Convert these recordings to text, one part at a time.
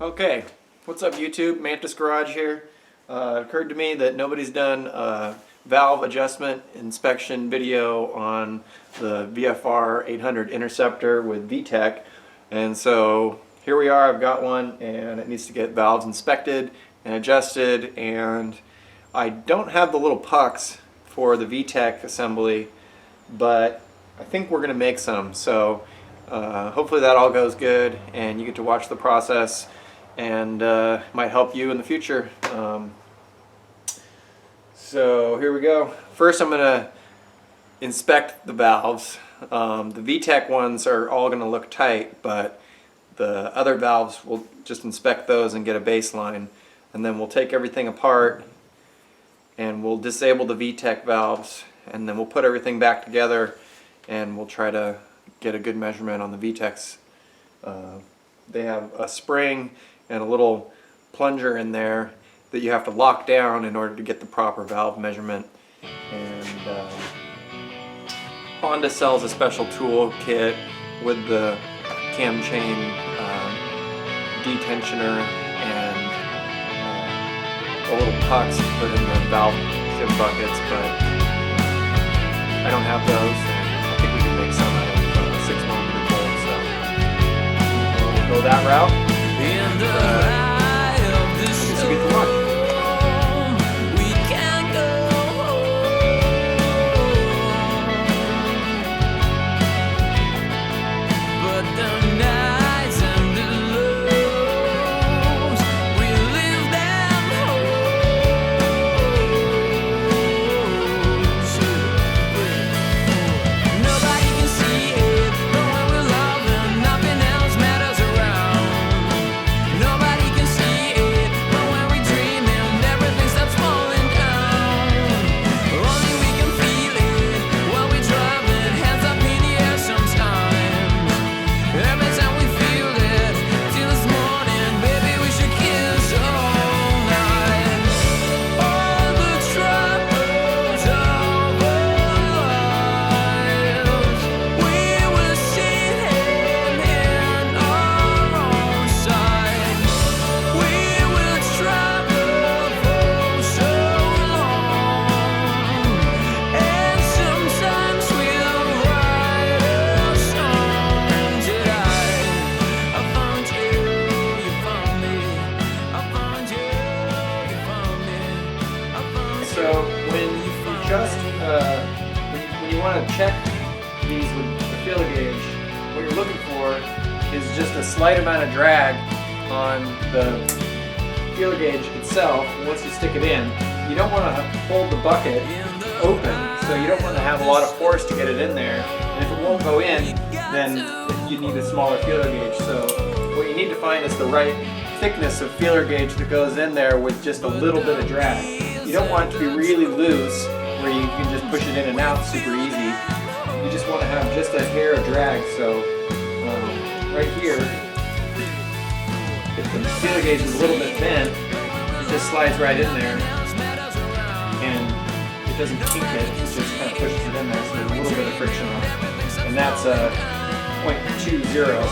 Okay, what's up YouTube? Mantis Garage here. It occurred to me that nobody's done a valve adjustment inspection video on the VFR800 interceptor with Vtec, and so here we are. I've got one and it needs to get valves inspected and adjusted, and I don't have the little pucks for the Vtec assembly, but I think we're going to make some, so hopefully that all goes good and you get to watch the process, and might help you in the future. So here we go. First I'm going to inspect the valves. The Vtec ones are all going to look tight, but the other valves, we'll just inspect those and get a baseline, and then we'll take everything apart and we'll disable the Vtec valves, and then we'll put everything back together and we'll try to get a good measurement on the Vtecs. They have a spring and a little plunger in there that you have to lock down in order to get the proper valve measurement. And Honda sells a special tool kit with the cam chain detensioner and the little pucks to put in the valve shim buckets, but I don't have those, and I think we can make some out of 6mm bolts, so we'll go that route. So get to lunch. So when you want to check these with the feeler gauge, what you're looking for is just a slight amount of drag on the feeler gauge itself. Once you stick it in, you don't want to hold the bucket open, so you don't want to have a lot of force to get it in there. And if it won't go in, then you need a smaller feeler gauge. So what you need to find is the right thickness of feeler gauge that goes in there with just a little bit of drag. You don't want it to be really loose where you can just push it in and out super easy. You just want to have just a hair of drag. So right here, if the feeler gauge is a little bit bent, it just slides right in there and it doesn't kink it, it just kind of pushes it in there, so there's a little bit of friction on it. And that's a 0.20.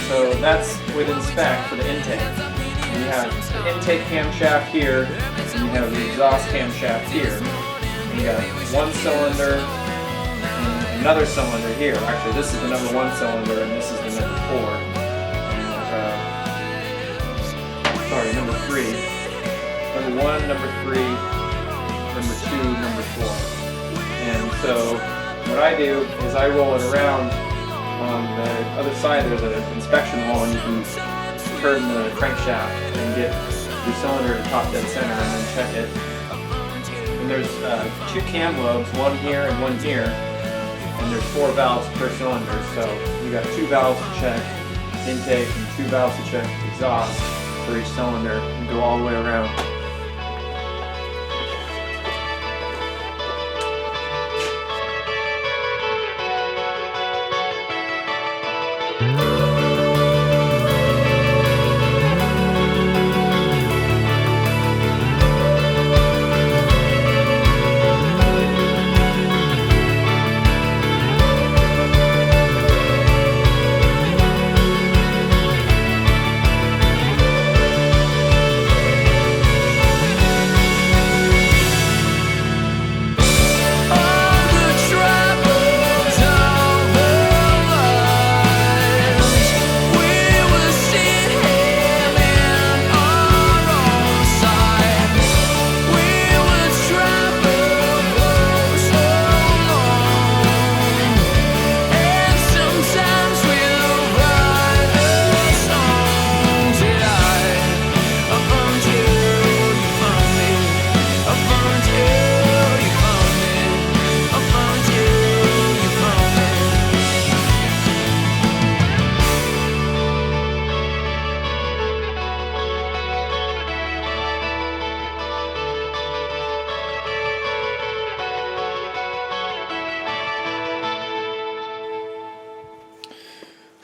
So that's with inspect for the intake. And you have the intake camshaft here, and you have the exhaust camshaft here. And you got one cylinder and another cylinder here. Actually, this is the number 1 cylinder and this is the number 4. And, sorry, number 3. Number 1, number 3, number 2, number 4. And so what I do is I roll it around. On the other side there's an inspection hole, and you can turn the crankshaft and get your cylinder to top dead center and then check it. And there's 2 cam lobes, one here and one here, and there's 4 valves per cylinder, so you got 2 valves to check intake and 2 valves to check exhaust for each cylinder, and go all the way around.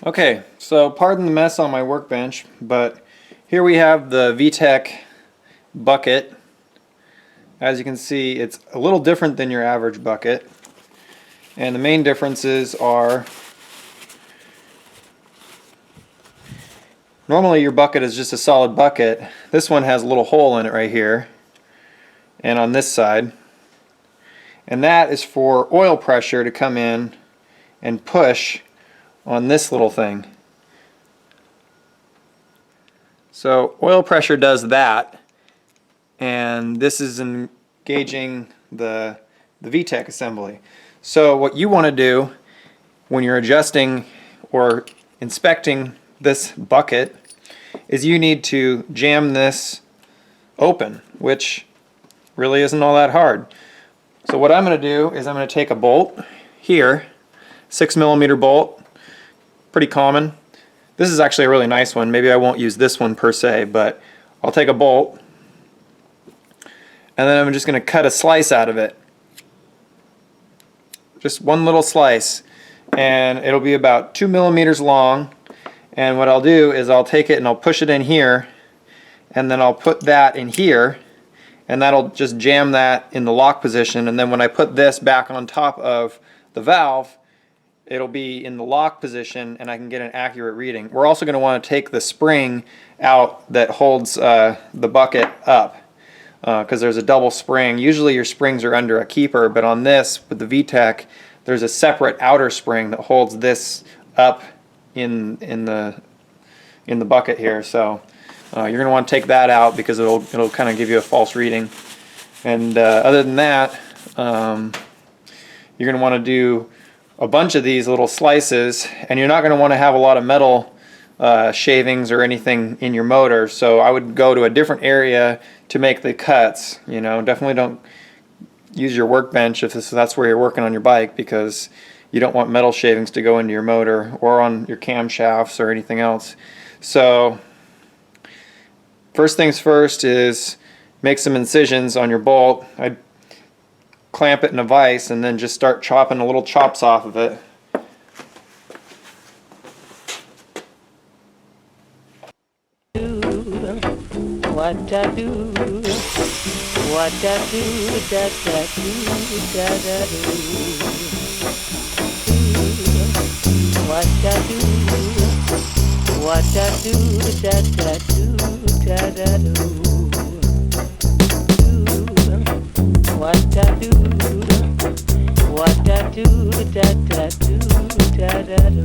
Okay, so pardon the mess on my workbench, but here we have the Vtec bucket. As you can see, it's a little different than your average bucket. And the main differences are, normally your bucket is just a solid bucket. This one has a little hole in it right here and on this side. And that is for oil pressure to come in and push on this little thing. So oil pressure does that, and this is engaging the Vtec assembly. So what you want to do when you're adjusting or inspecting this bucket is you need to jam this open, which really isn't all that hard. So what I'm going to do is I'm going to take a bolt here, 6mm bolt, pretty common. This is actually a really nice one. Maybe I won't use this one per se, but I'll take a bolt and then I'm just going to cut a slice out of it. Just one little slice, and it'll be about 2mm long. And what I'll do is I'll take it and I'll push it in here, and then I'll put that in here, and that'll just jam that in the lock position. And then when I put this back on top of the valve, it'll be in the lock position and I can get an accurate reading. We're also going to want to take the spring out that holds the bucket up, because there's a double spring. Usually your springs are under a keeper, but on this, with the Vtec, there's a separate outer spring that holds this up in the bucket here. So you're going to want to take that out because it'll kind of give you a false reading. And other than that, you're going to want to do a bunch of these little slices, and you're not going to want to have a lot of metal shavings or anything in your motor. So I would go to a different area to make the cuts. You know, definitely don't use your workbench if that's where you're working on your bike, because you don't want metal shavings to go into your motor or on your camshafts or anything else. So first things first is make some incisions on your bolt. I'd clamp it in a vise and then just start chopping the little chops off of it. What I do, what I do, da da do, da da do. What I do, what I do, da da do, da da do. What I do, what I do, da da do, da da do.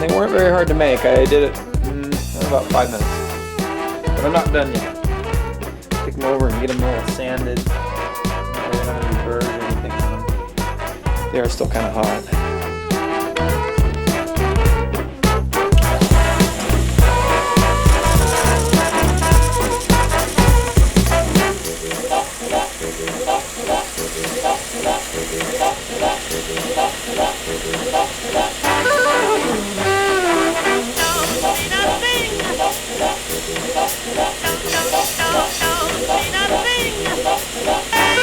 They weren't very hard to make. I did it in about 5 minutes. But I'm not done yet. Take them over and get them all sanded. They don't have any burrs or anything on them. They are still kind of hot. Don't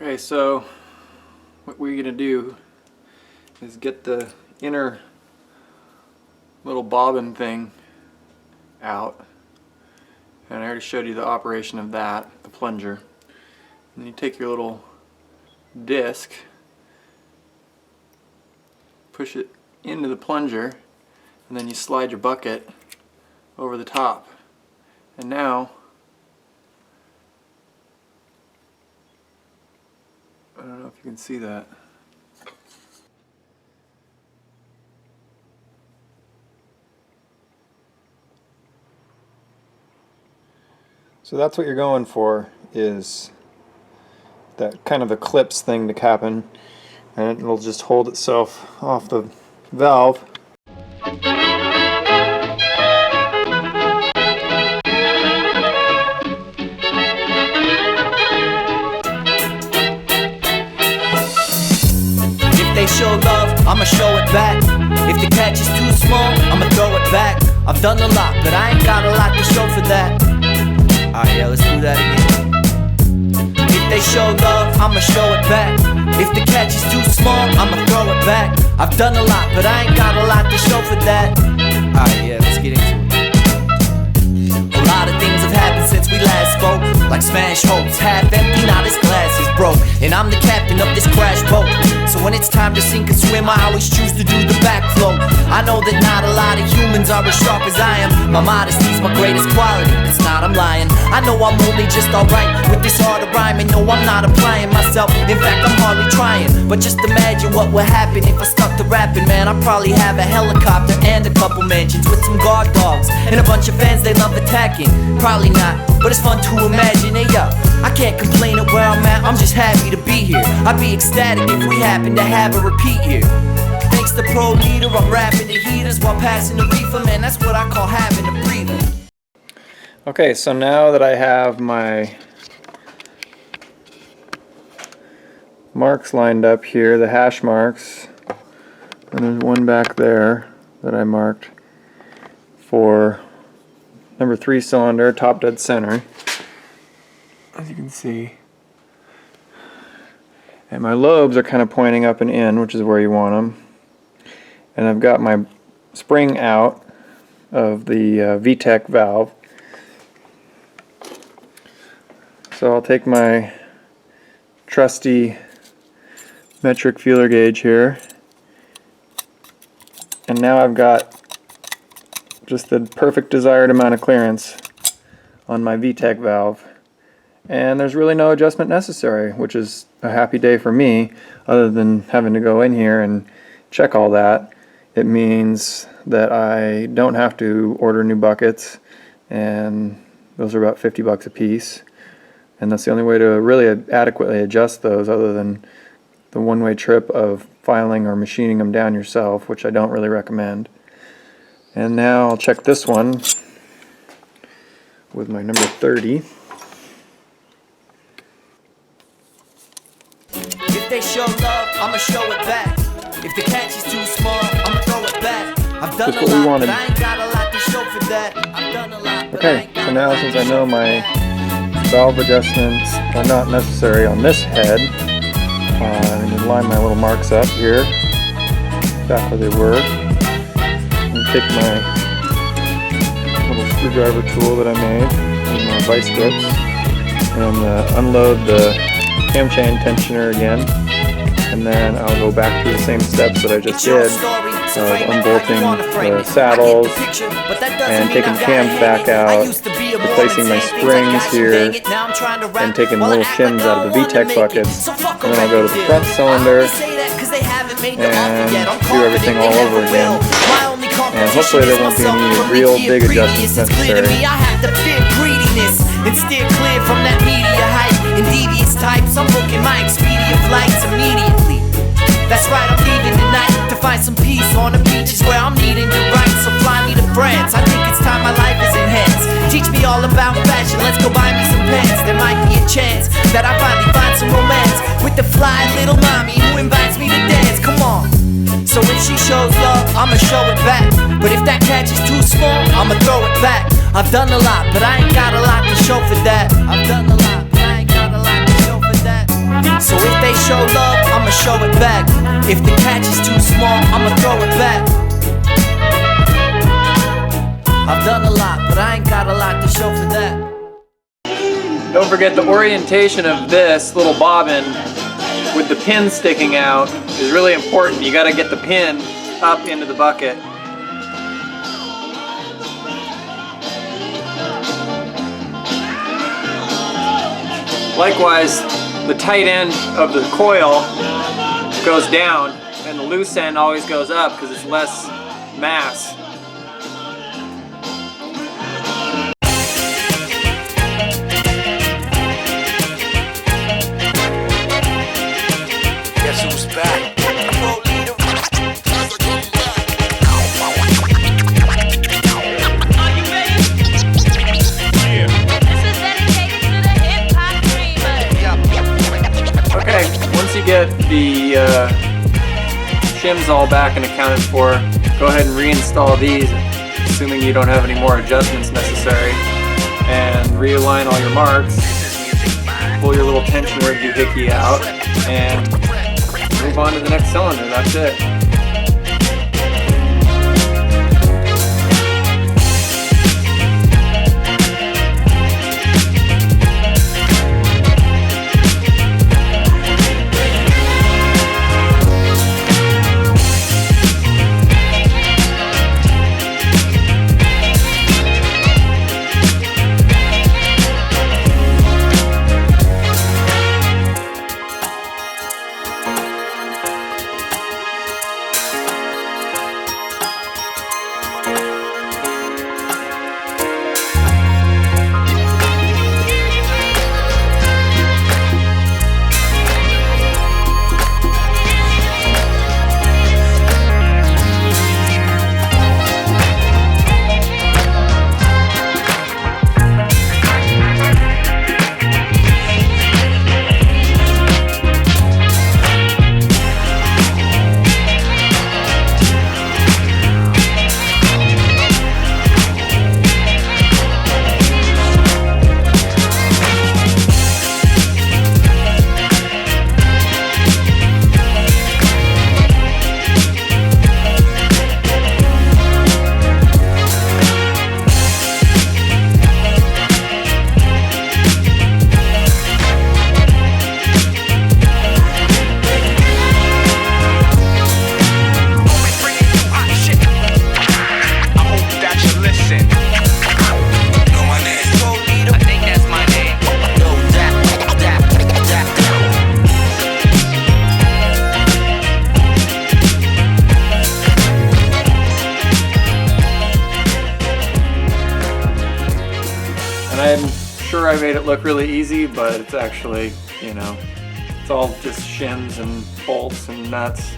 Okay, so what we're gonna do is get the inner little bobbin thing out, and I already showed you the operation of that, the plunger. And then you take your little disc, push it into the plunger, and then you slide your bucket over the top. And now, I don't know if you can see that. So that's what you're going for, is that kind of eclipse thing to happen, and it'll just hold itself off the valve. If they show love, I'ma show it back. If the catch is too small, I'ma throw it back. I've done a lot, but I ain't got a lot to show for that. Alright, yeah, let's do that again. If they show love, I'ma show it back. If the catch is too small, I'ma throw it back. I've done a lot, but I ain't got a lot to show for that. Alright, yeah, let's get into it. A lot of things have happened since we last spoke, like smash hopes, half empty, now this glass is broke. And I'm the captain of this crash boat, so when it's time to sink and swim, I always choose to do the back float. I know that not a lot of humans are as sharp as I am. My modesty's my greatest quality, it's not, I'm lying. I know I'm only just alright with this art of rhyming. No, I'm not applying myself, in fact I'm hardly trying. But just imagine what would happen if I stuck to rapping, man. I'd probably have a helicopter and a couple mansions with some guard dogs and a bunch of fans they love attacking. Probably not, but it's fun to imagine. Hey yo, I can't complain at where I'm at, I'm just happy to be here. I'd be ecstatic if we happen to have a repeat here. Thanks to ProleteR, I'm rapping the heaters while passing the reefer, man, that's what I call having a breather. Okay, so now that I have my marks lined up here, the hash marks, and there's one back there that I marked for number 3 cylinder, top dead center, as you can see. And my lobes are kind of pointing up and in, which is where you want them. And I've got my spring out of the Vtec valve. So I'll take my trusty metric feeler gauge here, and now I've got just the perfect desired amount of clearance on my Vtec valve, and there's really no adjustment necessary, which is a happy day for me, other than having to go in here and check all that. It means that I don't have to order new buckets, and those are about $50 a piece. And that's the only way to really adequately adjust those, other than the one-way trip of filing or machining them down yourself, which I don't really recommend. And now I'll check this one with my number 30. If they show love, I'ma show it back. If the catch is too small, I'ma throw it back. I've done Just what we wanted. but I ain't got a lot to show for that. I've done a lot, but I Okay, ain't got so now since I know my valve adjustments are not necessary on this head, I'm going to line my little marks up here, back where they were, and take my little screwdriver tool that I made, and my vice grips, and unload the cam chain tensioner again, and then I'll go back through the same steps that I just did, unbolting the saddles, and taking the cams back out, replacing my springs here, and taking the little shims out of the Vtec buckets, and then I'll go to the front cylinder and do everything all over again, and hopefully there won't be any real big adjustments necessary. I have to fear greediness and steer clear from that media hype and devious types. I'm booking my Expedia flights immediately. That's right, I'm leaving tonight to find some peace on the beaches where I'm needing to write. So fly me to France, I think it's time my life is enhanced. Teach me all about fashion, let's go buy me some pants. There might be a chance that I finally find some romance with the fly little mommy who invites me to dance. Come on. So if she shows love, I'ma show it back. But if that catch is too small, I'ma throw it back. I've done a lot, but I ain't got a lot to show for that. I've done a lot, but I ain't got a lot to show for that. So if they show love, I'ma show it back. If the catch is too small, I'ma throw it back. I've done a lot, but I ain't got a lot to show for that. Don't forget the orientation of this little bobbin with the pin sticking out is really important. You gotta get the pin up into the bucket. Likewise, the tight end of the coil goes down and the loose end always goes up because it's less mass. Guess who's back? Okay, once you get the shims all back and accounted for, go ahead and reinstall these, assuming you don't have any more adjustments necessary, and realign all your marks, pull your little tension rig doohickey out, and move on to the next cylinder. That's it. I'm sure I made it look really easy, but it's actually, you know, it's all just shims and bolts and nuts.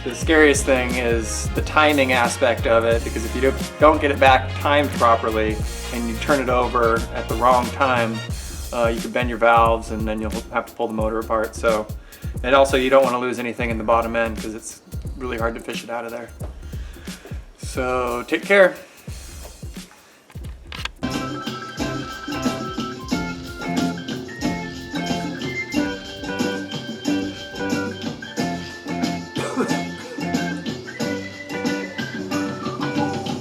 The scariest thing is the timing aspect of it, because if you don't get it back timed properly and you turn it over at the wrong time, you could bend your valves and then you'll have to pull the motor apart. So, and also you don't want to lose anything in the bottom end because it's really hard to fish it out of there. So take care.